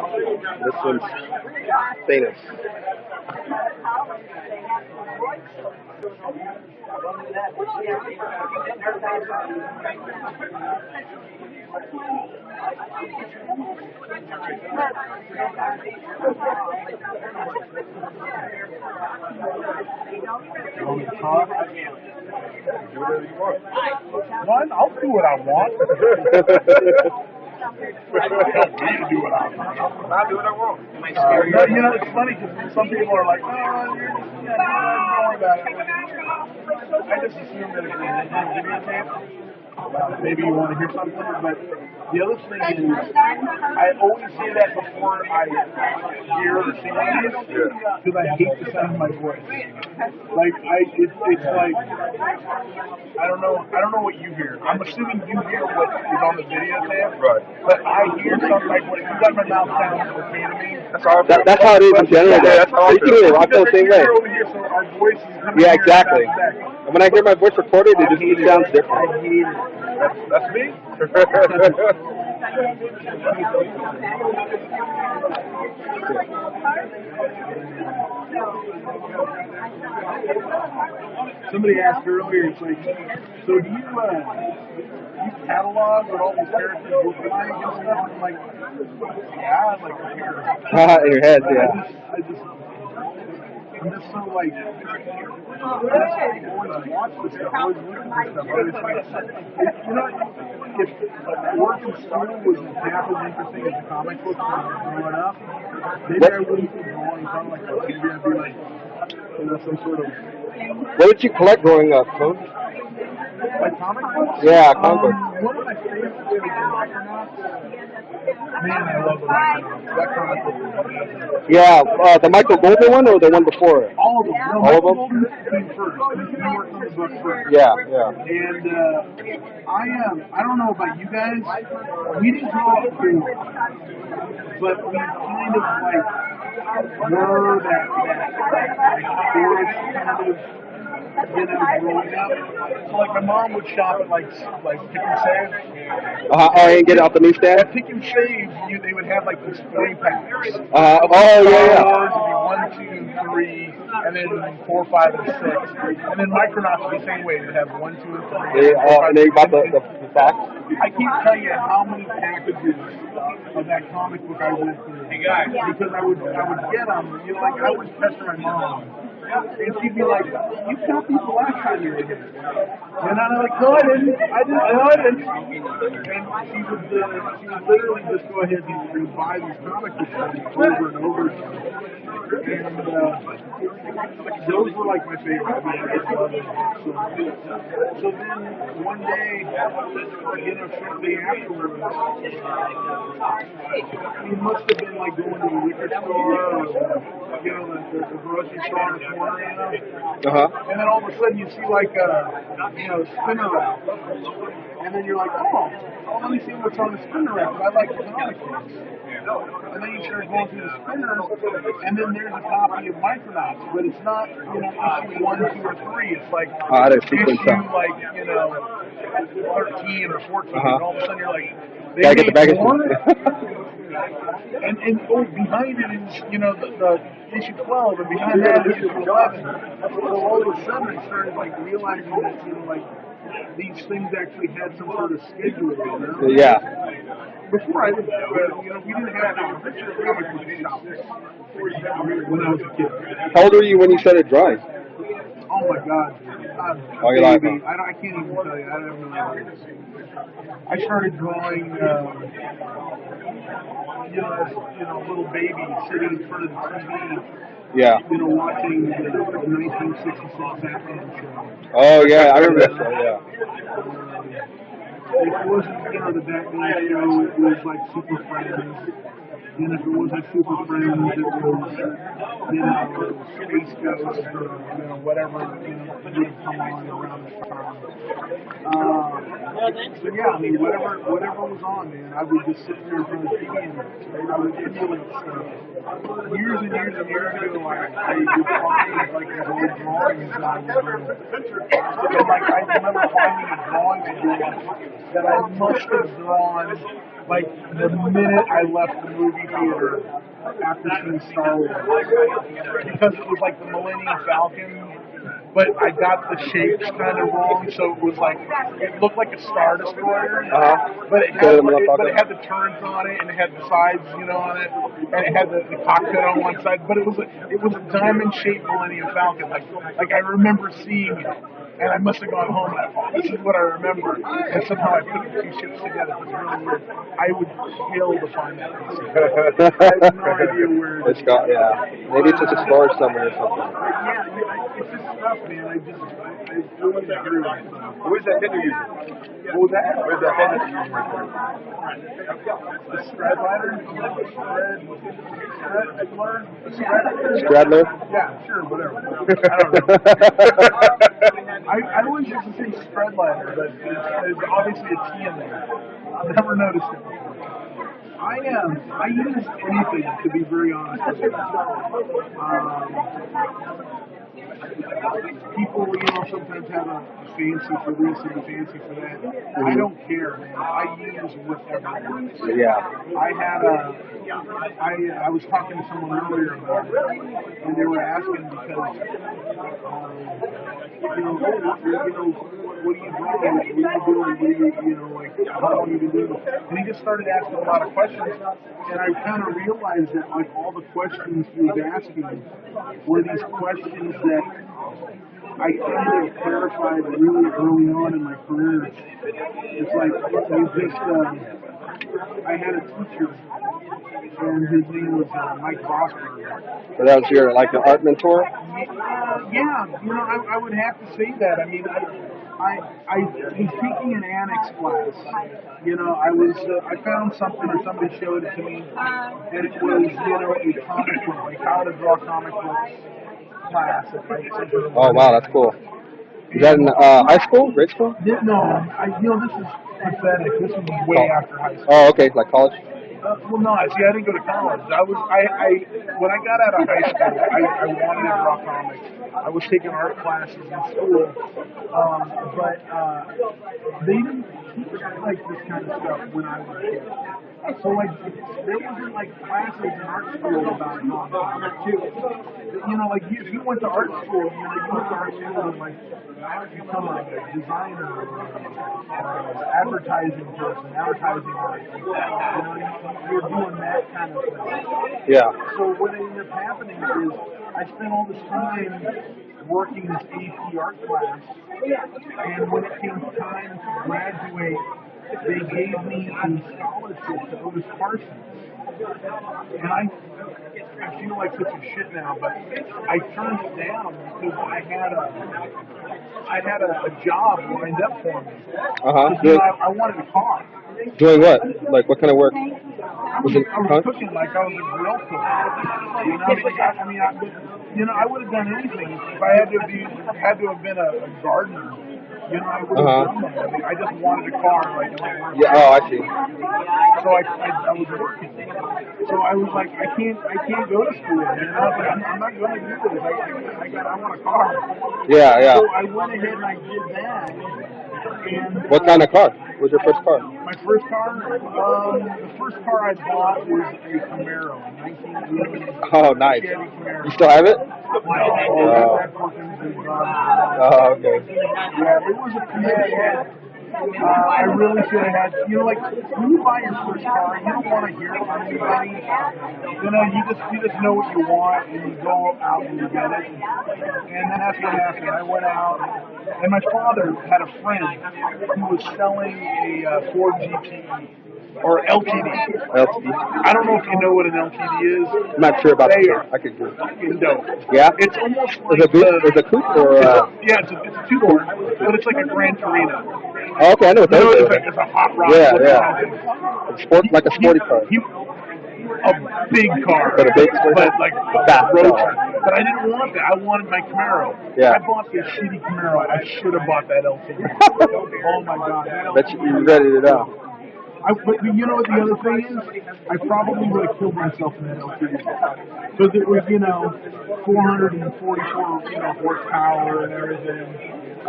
This one's THANOS. One, I'll do what I want. Help me to do what I want. I'll do what I want. But, you know, it's funny because some people are like, oh, you're just, don't worry about it. I just assume that if you're in a videotape, maybe you want to hear something, but the other thing is, I always say that before I hear or see one of these, because I hate the sound of my voice. Like, it's like, I don't know what you hear. I'm assuming you hear what is on the videotape, Right. but I hear something like, what you got my mouth sound okay to me. That's how it is in general. Yeah, that's how I You can hear it. I feel the same way. Over here, so our voice is coming Yeah, here exactly. back. And when I hear my voice recorded, it sounds different. I hate it. That's me. Somebody asked earlier, it's like, so do you catalog what all these characters look like and stuff? I'm like, yeah, I'm like, here. In your head, yeah. I'm just so like, I always watch this stuff, I always look at this stuff, but it's like, you know, if work in school was half as interesting as the comic books when I was growing up, maybe I wouldn't be drawing something like that. Maybe I'd be like, you know, some sort of... What did you collect growing up, Coach? Like comic books? Yeah, comic books. One of my favorites was the Micronauts. Man, I love the Micronauts. That comic book was amazing. Yeah, the Michael Golden one or the one before it? All of them. No, all of Michael them? Golden came first. He worked on the book first. Yeah, yeah. And I don't know about you guys. We didn't grow up cool, but we kind of like were that tourist kind of, you know, growing up. So like my mom would shop at like Pick and Save. Oh, and get it off the newsstand? At Pick and Save, they would have like these 3-packs. Oh, yeah. It'd be 1, 2, 3, and then 4, 5, and 6. And then Micronauts would be the same way. They'd have 1, 2, and 3. And then you bought the packs? I can't tell you how many packages of that comic book I went through. Hey guys, because I would get them. You know, like I would pester my mom, and she'd be like, "You got these the last time you were here," and I'm like, "No, I didn't. And she would literally just go ahead and buy these comic books over and over again. And those were like my favorite. So then one day, you know, shortly afterwards, he must have been like going to the liquor store or, you know, the grocery store in the corner, you know? And then all of a sudden you see like you know, spinner rack. And then you're like, oh, let me see what's on the spinner rack. I like the comic books. And then you start going through the spinners, and then there's a copy of Micronauts, but it's not, you know, issue 1, 2, or 3. It's like issue like, you know, 13 or 14. And all of a sudden you're like, they get the bag more? and behind it is, you know, the issue 12, and behind that is issue 11. So all of a sudden I started like realizing that, you know, like these things actually had some sort of schedule, you know? Yeah. Before I lived there, you know, we didn't have comic book shops when I was a kid. How old were you when you started drawing? Oh my God. You're laughing. I can't even tell you. I have no idea. I started drawing, you know, as a little baby sitting in front of the TV. Yeah. You know, watching the 1966 Batman show. Oh, yeah, I remember that show, yeah. It wasn't, you know, the Batman show, it was like Super Friends. And if it wasn't Super Friends, it was, you know, Space Ghost or, you know, whatever, you know, would come on around the time. So yeah, I mean, whatever was on, man, I would just sit there in front of the TV and I would emulate stuff. Years and years and years ago, I would find like these old drawings that I would do. And like I remember finding a drawing I did that I must have drawn like the minute I left the movie theater after seeing Star Wars, because it was like the Millennium Falcon, but I got the shapes kind of wrong, so it was like it looked like a Star Destroyer, but it had the turrets on it and it had the sides, on it, and it had the cockpit on one side, but it was a diamond shaped Millennium Falcon. Like I remember seeing it. And I must have gone home and I thought, this is what I remember. And somehow I put the two ships together. It was really weird. I would kill to find that piece. I have no idea where it is. Maybe it's just a storage somewhere or something. It's just stuff, man. I really agree with it. Where's that header using? What was that? Where's that header using? The Stradlater? Stradler? Yeah, sure, whatever. I don't know. I always used to say Stradlater, but there's obviously a T in there. I've never noticed it before. I use anything, to be very honest with you. People, sometimes have a fancy for this and a fancy for that. I don't care, man. I use whatever it is. Yeah. I was talking to someone earlier about it, and they were asking because, what are you drawing? What are you doing? How long have you been doing this? And he just started asking a lot of questions, and I kind of realized that, like, all the questions he was asking were these questions that I kind of clarified really early on in my career. It's like, I had a teacher, and his name was Mike Vosberg. So that was your, like, an art mentor? Yeah, I would have to say that. I mean, I was taking an annex class. I found something or somebody showed it to me, and it was, a comic book, like how to draw comic books class. Oh, wow, that's cool. Is that in high school, grade school? No, this is pathetic. This was way after high school. Oh, okay, like college? Well, no, I didn't go to college. When I got out of high school, I wanted to draw comics. I was taking art classes in school, but they didn't teach like this kind of stuff when I was a kid. So there wasn't classes in art school about comics too. If you went to art school, you went to art school and become a designer or advertising person, advertising artist. You're doing that kind of thing. Yeah. So what ended up happening is I spent all this time working this AP art class, and when it came time to graduate, they gave me a scholarship to Otis Parsons. And I feel like such a shit now, but I turned it down because I had a job lined up for me. I wanted a car. Doing what? Like what kind of work? I was cooking like I was a grill cook. I would have done anything if I had to have been a gardener. I would have done that. I mean, I just wanted a car, Yeah. Oh, I see. So I was working. So I was like, I can't go to school. And I was like, I'm not going to do this. I want a car. Yeah, yeah. So I went ahead and I did that. And what kind of car? What was your first car? My first car? The first car I bought was a Camaro, 1980. Oh, nice. Chevy Camaro. You still have it? That fucking thing. Oh, okay. Yeah, it was a Camaro. I really should have had, when you buy your first car, you don't want to hear it from anybody. You just know what you want, and you go out and you get it. And that's what happened. I went out, and my father had a friend who was selling a Ford GTE. Or LTD. LTD. I don't know if you know what an LTD is. I'm not sure about that. I could do it. Fucking dope. Yeah? It's almost like is it a coupe or it's a two-door, but it's like a Gran Torino. Oh, okay, I know what that is. It's a hot rod. Yeah. Like a sporty car. A big car. But like a road trip. But I didn't want that. I wanted my Camaro. Yeah. I bought this shitty Camaro. I should have bought that LTD. Oh my god. Bet you regretted it out. But you know what the other thing is? I probably would have killed myself in that LTD. Because it was, 444, horsepower and everything.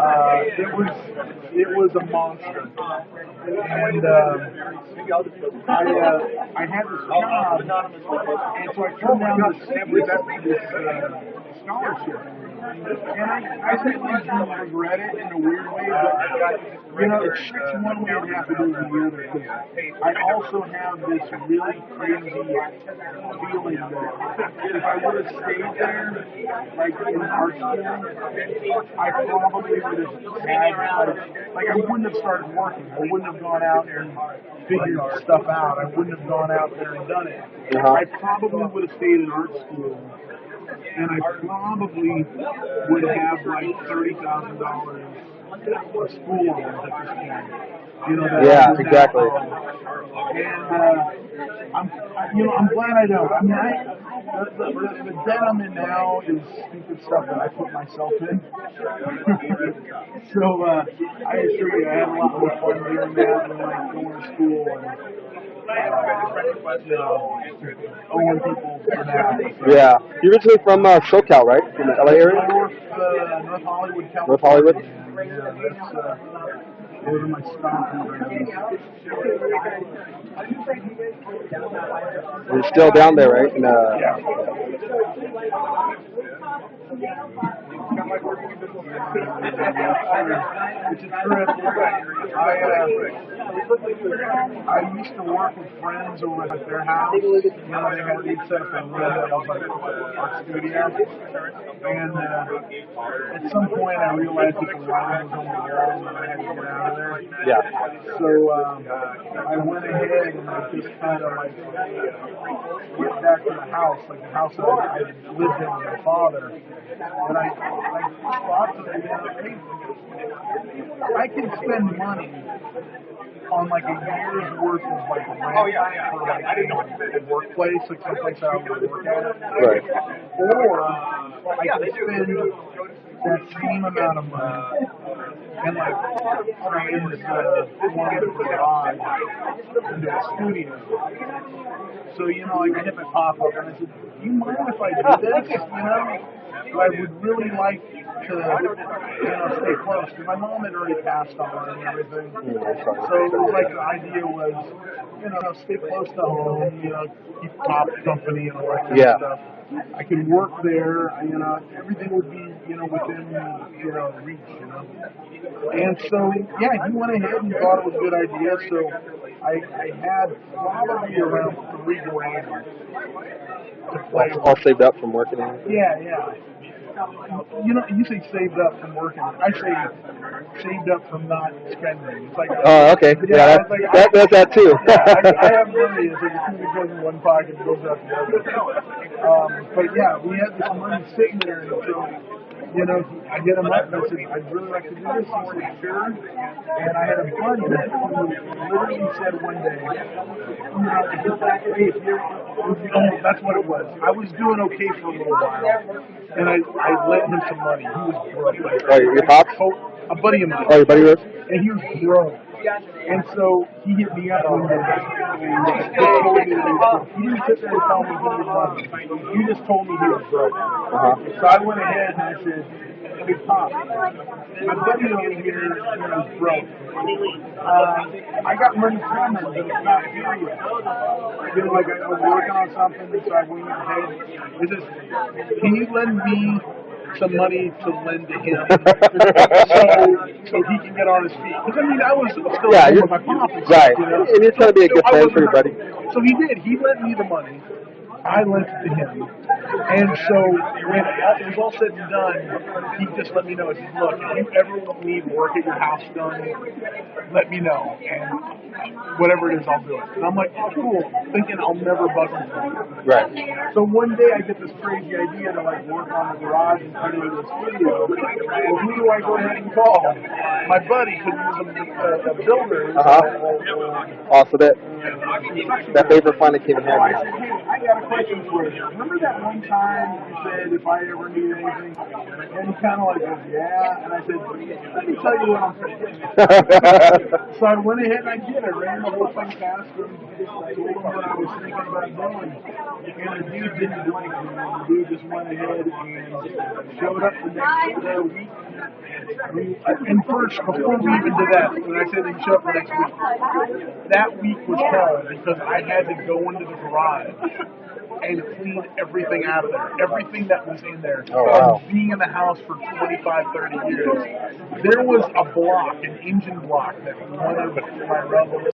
It was a monster, and I had this job, and so I turned down this scholarship. And I really do regret it in a weird way, but it's one way and half to do with the other. Because I also have this really crazy feeling that if I would have stayed there, like in art school, I probably would have had like I wouldn't have started working. I wouldn't have gone out and figured stuff out. I wouldn't have gone out there and done it. I probably would have stayed in art school. And I probably would have like $30,000 of school loans at this point. Yeah, exactly. And I'm glad I don't. I mean, the debt I'm in now is stupid stuff that I put myself in. So I assure you, I had a lot more fun doing that than like going to school and. Owing people for that. Yeah. You're originally from SoCal, right? From the LA area? North Hollywood, California. North Hollywood? Yeah, those are my stomping grounds. You're still down there, right? And, Yeah. It's a trip. I used to work with friends over at their house. They'd set up a room that was like our studio. And at some point I realized that the line was on the wall and I had to get out of there. yeah. So I went ahead and I just kind of like went back to the house, like the house that I lived in with my father. And I thought to myself, hey, I can spend money on like a year's worth of like rent for like a workplace, like someplace I would work at. Right. Or I can spend that same amount of money and like turn this one of the garage into a studio. So, like I hit my pop up and I said, do you mind if I do this? I would really like to, stay close. Because my mom had already passed on and everything. So it was like the idea was, stay close to home, keep pop company and all that kind of stuff. I could work there, everything would be, within, reach, And so, he went ahead and thought it was a good idea. So I had probably around $3,000 to play with. All saved up from working in. Yeah. You say saved up from working. I say saved up from not spending. It's like okay. Yeah, that does that too. I have money. It's like a two goes in one pocket and goes out the other. But yeah, we had this money sitting there, and so I hit him up and I said, I'd really like to do this. He said, sure. And I had a buddy who literally said one day, hey, that's what it was. I was doing okay for a little while, and I lent him some money. He was broke. Oh, your pops? A buddy of mine. Oh, your buddy was? And he was broke. And so he hit me up one day and he told me that he was broke. He didn't sit there and tell me he was money. He just told me he was broke. So I went ahead and I said, hey, Pop, my buddy over here is broke. I got money coming, but it's not here yet. Like I was working on something, so I went ahead. Can you lend me some money to lend to him so he can get on his feet? Because I was still home with my pop and stuff, And you're trying to be a good friend for your buddy. So he did. He lent me the money. I lent it to him. And so when it was all said and done, he just let me know. He said, look, if you ever need work at your house done, let me know. And whatever it is, I'll do it. And I'm like, oh, cool. Thinking I'll never bug him for it. Right. So one day I get this crazy idea to like work on the garage and turn it into a studio. Well, who do I go ahead and call? My buddy, because he was a builder. So that favor finally came in handy. I said, hey, I got a question for you. Remember that one time you said if I ever need anything? And he kind of like goes, yeah. And I said, let me tell you what I'm thinking. So I went ahead and I did. I ran the whole thing past him, told him what I was thinking about doing. And the dude didn't blink me. The dude just went ahead and showed up the next week. And first, before we even did that, when I said they show up for next week, that week was hell because I had to go into the garage and clean everything out of there. Everything that was in there. Oh, wow. Being in the house for 25, 30 years, there was a block, an engine block that one of my relatives